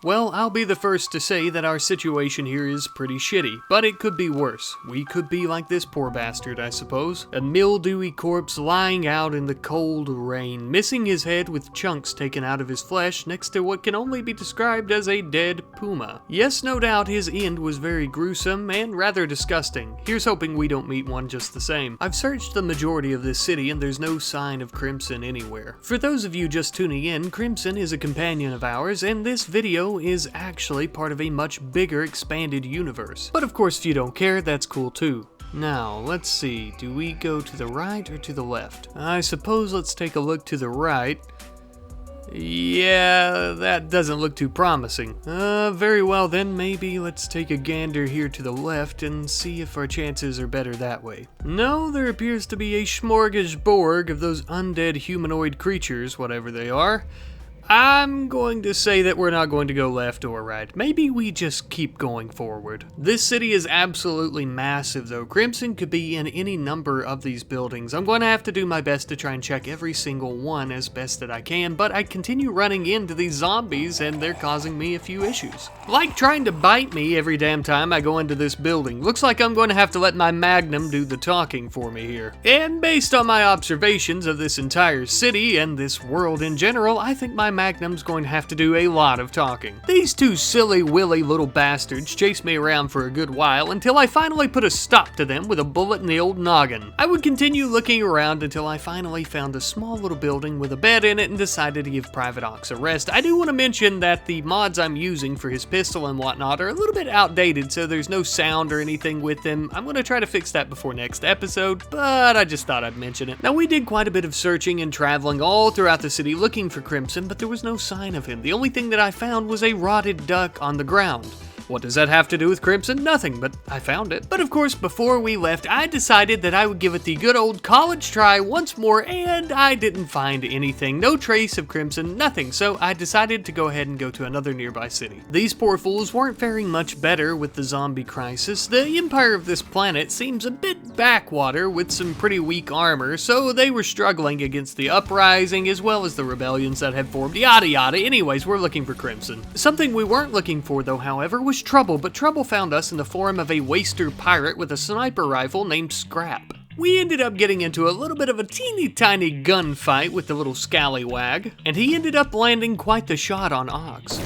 Well, I'll be the first to say that our situation here is pretty shitty, but it could be worse. We could be like this poor bastard, I suppose. A mildewy corpse lying out in the cold rain, missing his head with chunks taken out of his flesh next to what can only be described as a dead puma. Yes, no doubt his end was very gruesome and rather disgusting. Here's hoping we don't meet one just the same. I've searched the majority of this city and there's no sign of Crimson anywhere. For those of you just tuning in, Crimson is a companion of ours, and this video is actually part of a much bigger expanded universe. But of course, if you don't care, that's cool too. Now, let's see, do we go to the right or to the left? I suppose let's take a look to the right. Yeah, that doesn't look too promising. Very well then, maybe let's take a gander here to the left and see if our chances are better that way. No, there appears to be a smorgasbord of those undead humanoid creatures, whatever they are. I'm going to say that we're not going to go left or right. Maybe we just keep going forward. This city is absolutely massive though. Crimson could be in any number of these buildings. I'm going to have to do my best to try and check every single one as best that I can, but I continue running into these zombies and they're causing me a few issues. Like trying to bite me every damn time I go into this building. Looks like I'm going to have to let my Magnum do the talking for me here. And based on my observations of this entire city and this world in general, I think my Magnum's going to have to do a lot of talking. These two silly willy little bastards chased me around for a good while until I finally put a stop to them with a bullet in the old noggin. I would continue looking around until I finally found a small little building with a bed in it and decided to give Private Ox a rest. I do want to mention that the mods I'm using for his pistol and whatnot are a little bit outdated, so there's no sound or anything with them. I'm going to try to fix that before next episode, but I just thought I'd mention it. Now, we did quite a bit of searching and traveling all throughout the city looking for Crimson, but there was no sign of him. The only thing that I found was a rotted duck on the ground. What does that have to do with Crimson? Nothing, but I found it. But of course, before we left, I decided that I would give it the good old college try once more, and I didn't find anything. No trace of Crimson, nothing, so I decided to go ahead and go to another nearby city. These poor fools weren't faring much better with the zombie crisis. The empire of this planet seems a bit backwater with some pretty weak armor, so they were struggling against the uprising as well as the rebellions that had formed, yada yada. Anyways, we're looking for Crimson. Something we weren't looking for though, however, was trouble, but trouble found us in the form of a waster pirate with a sniper rifle named Scrap. We ended up getting into a little bit of a teeny tiny gunfight with the little scallywag, and he ended up landing quite the shot on Ox.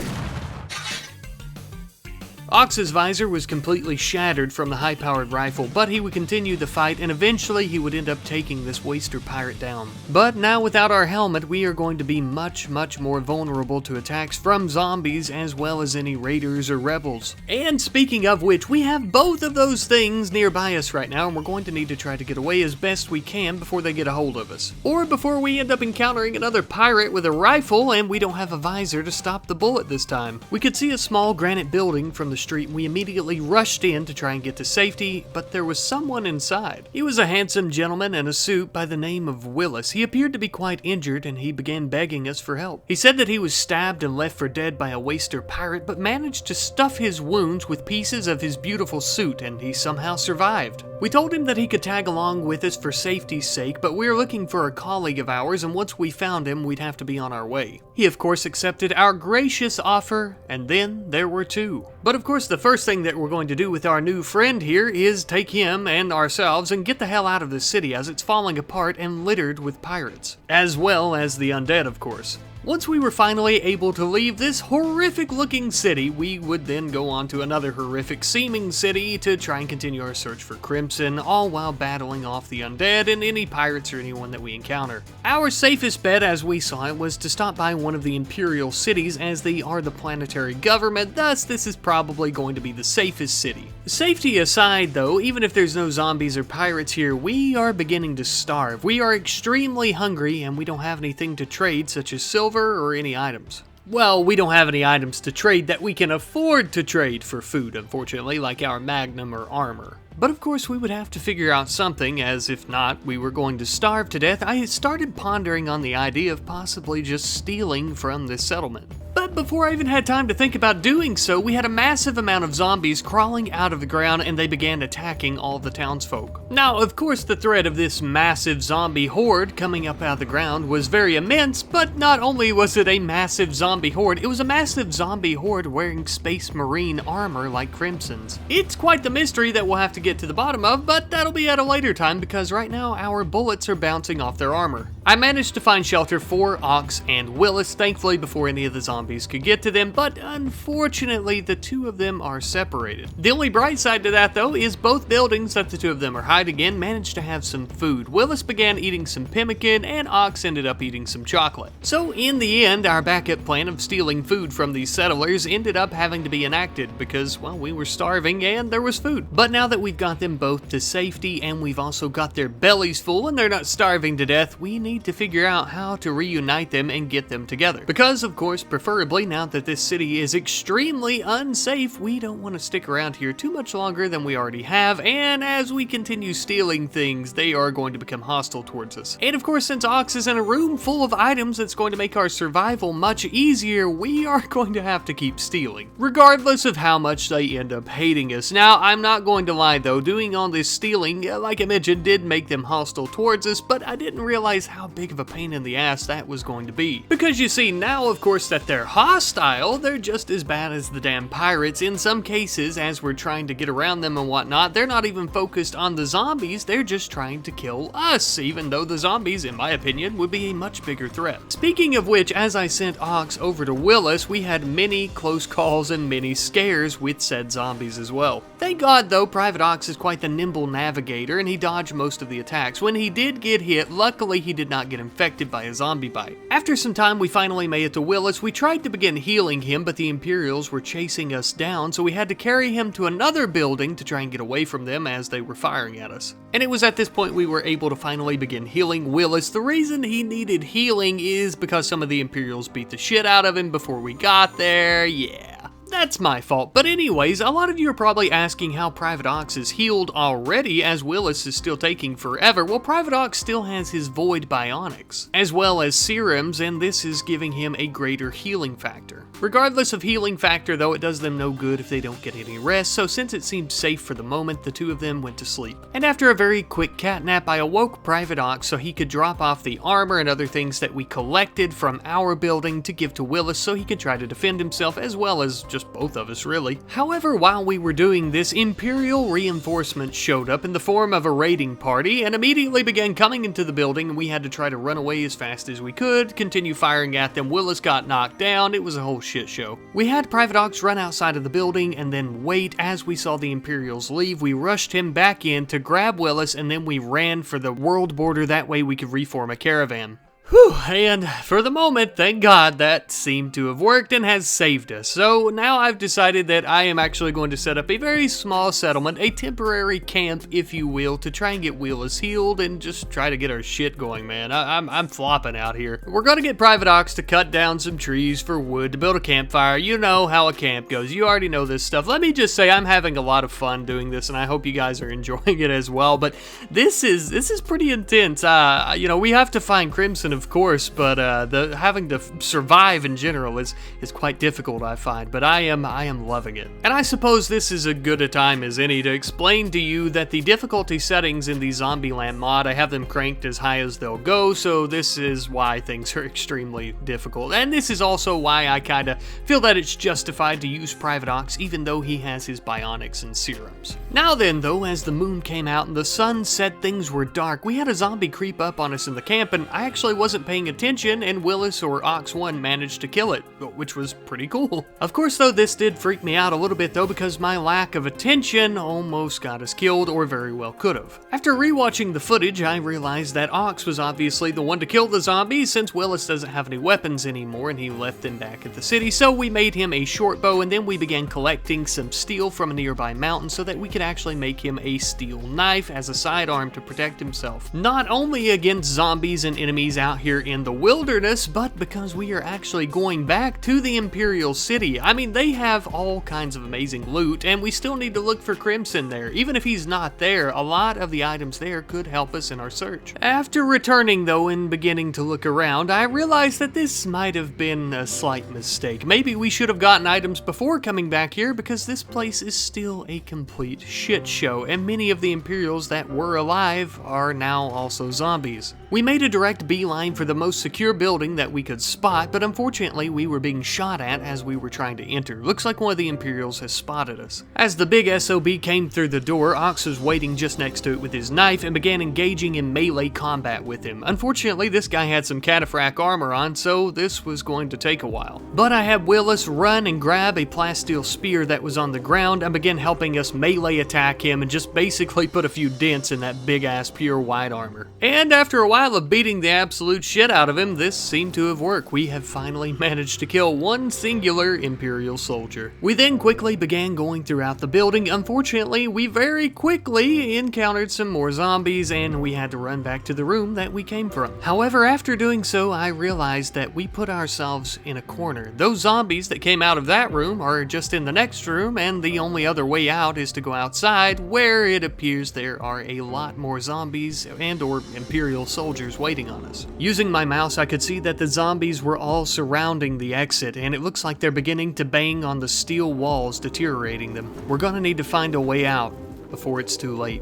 Ox's visor was completely shattered from the high-powered rifle, but he would continue the fight and eventually he would end up taking this waster pirate down. But now without our helmet, we are going to be much more vulnerable to attacks from zombies as well as any raiders or rebels. And speaking of which, we have both of those things nearby us right now and we're going to need to try to get away as best we can before they get a hold of us. Or before we end up encountering another pirate with a rifle and we don't have a visor to stop the bullet this time. We could see a small granite building from the street and we immediately rushed in to try and get to safety, but there was someone inside. He was a handsome gentleman in a suit by the name of Willis. He appeared to be quite injured and he began begging us for help. He said that he was stabbed and left for dead by a waster pirate, but managed to stuff his wounds with pieces of his beautiful suit and he somehow survived. We told him that he could tag along with us for safety's sake, but we were looking for a colleague of ours and once we found him, we'd have to be on our way. He of course accepted our gracious offer, and then there were two. But of course the first thing that we're going to do with our new friend here is take him and ourselves and get the hell out of this city as it's falling apart and littered with pirates. As well as the undead, of course. Once we were finally able to leave this horrific looking city, we would then go on to another horrific seeming city to try and continue our search for Crimson, all while battling off the undead and any pirates or anyone that we encounter. Our safest bet as we saw it was to stop by one of the imperial cities as they are the planetary government, thus this is probably going to be the safest city. Safety aside though, even if there's no zombies or pirates here, we are beginning to starve. We are extremely hungry and we don't have anything to trade such as silver or any items. Well, we don't have any items to trade that we can afford to trade for food, unfortunately, like our Magnum or armor. But of course we would have to figure out something, as if not, we were going to starve to death. I started pondering on the idea of possibly just stealing from this settlement. But But before I even had time to think about doing so, we had a massive amount of zombies crawling out of the ground and they began attacking all the townsfolk. Now, of course, the threat of this massive zombie horde coming up out of the ground was very immense, but not only was it a massive zombie horde, it was a massive zombie horde wearing Space Marine armor like Crimson's. It's quite the mystery that we'll have to get to the bottom of, but that'll be at a later time because right now our bullets are bouncing off their armor. I managed to find shelter for Ox and Willis, thankfully before any of the zombies could get to them, but unfortunately the two of them are separated. The only bright side to that though is both buildings that the two of them are hiding in managed to have some food. Willis began eating some pemmican and Ox ended up eating some chocolate. So in the end, our backup plan of stealing food from these settlers ended up having to be enacted because, well, we were starving and there was food. But now that we've got them both to safety and we've also got their bellies full and they're not starving to death, we need to figure out how to reunite them and get them together. Because, of course, preferably now that this city is extremely unsafe, we don't want to stick around here too much longer than we already have, and as we continue stealing things, they are going to become hostile towards us. And of course, since Ox is in a room full of items that's going to make our survival much easier, we are going to have to keep stealing, regardless of how much they end up hating us. Now, I'm not going to lie though, doing all this stealing, like I mentioned, did make them hostile towards us, but I didn't realize how big of a pain in the ass that was going to be. Because you see, now of course that they're hostile, they're just as bad as the damn pirates. In some cases, as we're trying to get around them and whatnot, they're not even focused on the zombies, they're just trying to kill us, even though the zombies, in my opinion, would be a much bigger threat. Speaking of which, as I sent Ox over to Willis, we had many close calls and many scares with said zombies as well. Thank God though, Private Ox is quite the nimble navigator and he dodged most of the attacks. When he did get hit, luckily he did not get infected by a zombie bite. After some time, we finally made it to Willis. We tried to begin healing him, but the Imperials were chasing us down, so we had to carry him to another building to try and get away from them as they were firing at us. And it was at this point we were able to finally begin healing Willis. The reason he needed healing is because some of the Imperials beat the shit out of him before we got there. Yeah. That's my fault. But anyways, a lot of you are probably asking how Private Ox is healed already as Willis is still taking forever. Well, Private Ox still has his Void Bionics, as well as serums, and this is giving him a greater healing factor. Regardless of healing factor though, it does them no good if they don't get any rest, so since it seemed safe for the moment, the two of them went to sleep. And after a very quick cat nap, I awoke Private Ox so he could drop off the armor and other things that we collected from our building to give to Willis so he could try to defend himself, as well as just both of us really. However, while we were doing this, Imperial reinforcements showed up in the form of a raiding party and immediately began coming into the building, and we had to try to run away as fast as we could, continue firing at them. Willis got knocked down. It was a whole shit show. We had Private Ox run outside of the building and then wait. As we saw the Imperials leave, we rushed him back in to grab Willis, and then we ran for the world border. That way we could reform a caravan. Whew, and for the moment, thank God, that seemed to have worked and has saved us. So now I've decided that I am actually going to set up a very small settlement, a temporary camp, if you will, to try and get Willis healed and just try to get our shit going, man. I'm flopping out here. We're going to get Private Ox to cut down some trees for wood to build a campfire. You know how a camp goes. You already know this stuff. Let me just say I'm having a lot of fun doing this, and I hope you guys are enjoying it as well. But this is pretty intense. You know, we have to find Crimson, of course, but having to survive in general is quite difficult, I find, but I am loving it. And I suppose this is as good a time as any to explain to you that the difficulty settings in the Zombieland mod, I have them cranked as high as they'll go, so this is why things are extremely difficult. And this is also why I kind of feel that it's justified to use Private Ox, even though he has his bionics and serums. Now then, though, as the moon came out and the sun set, things were dark. We had a zombie creep up on us in the camp, and I actually wasn't paying attention, and Willis or Ox 1 managed to kill it, which was pretty cool. Of course though, this did freak me out a little bit though, because my lack of attention almost got us killed, or very well could have. After rewatching the footage, I realized that Ox was obviously the one to kill the zombies, since Willis doesn't have any weapons anymore and he left them back at the city, so we made him a short bow, and then we began collecting some steel from a nearby mountain so that we could actually make him a steel knife as a sidearm to protect himself, not only against zombies and enemies out out here in the wilderness, but because we are actually going back to the Imperial City. I mean, they have all kinds of amazing loot, and we still need to look for Crimson there. Even if he's not there, a lot of the items there could help us in our search. After returning though and beginning to look around, I realized that this might have been a slight mistake. Maybe we should have gotten items before coming back here, because this place is still a complete shit show, and many of the Imperials that were alive are now also zombies. We made a direct beeline for the most secure building that we could spot, but unfortunately we were being shot at as we were trying to enter. Looks like one of the Imperials has spotted us. As the big SOB came through the door, Ox was waiting just next to it with his knife and began engaging in melee combat with him. Unfortunately, this guy had some cataphract armor on, so this was going to take a while. But I had Willis run and grab a plasteel spear that was on the ground and begin helping us melee attack him and just basically put a few dents in that big ass pure white armor. And after a while of beating the absolute shit out of him, this seemed to have worked. We have finally managed to kill one singular Imperial soldier. We then quickly began going throughout the building. Unfortunately, we very quickly encountered some more zombies and we had to run back to the room that we came from. However, after doing so, I realized that we put ourselves in a corner. Those zombies that came out of that room are just in the next room, and the only other way out is to go outside, where it appears there are a lot more zombies and or Imperial soldiers waiting on us. Using my mouse, I could see that the zombies were all surrounding the exit, and it looks like they're beginning to bang on the steel walls, deteriorating them. We're gonna need to find a way out before it's too late.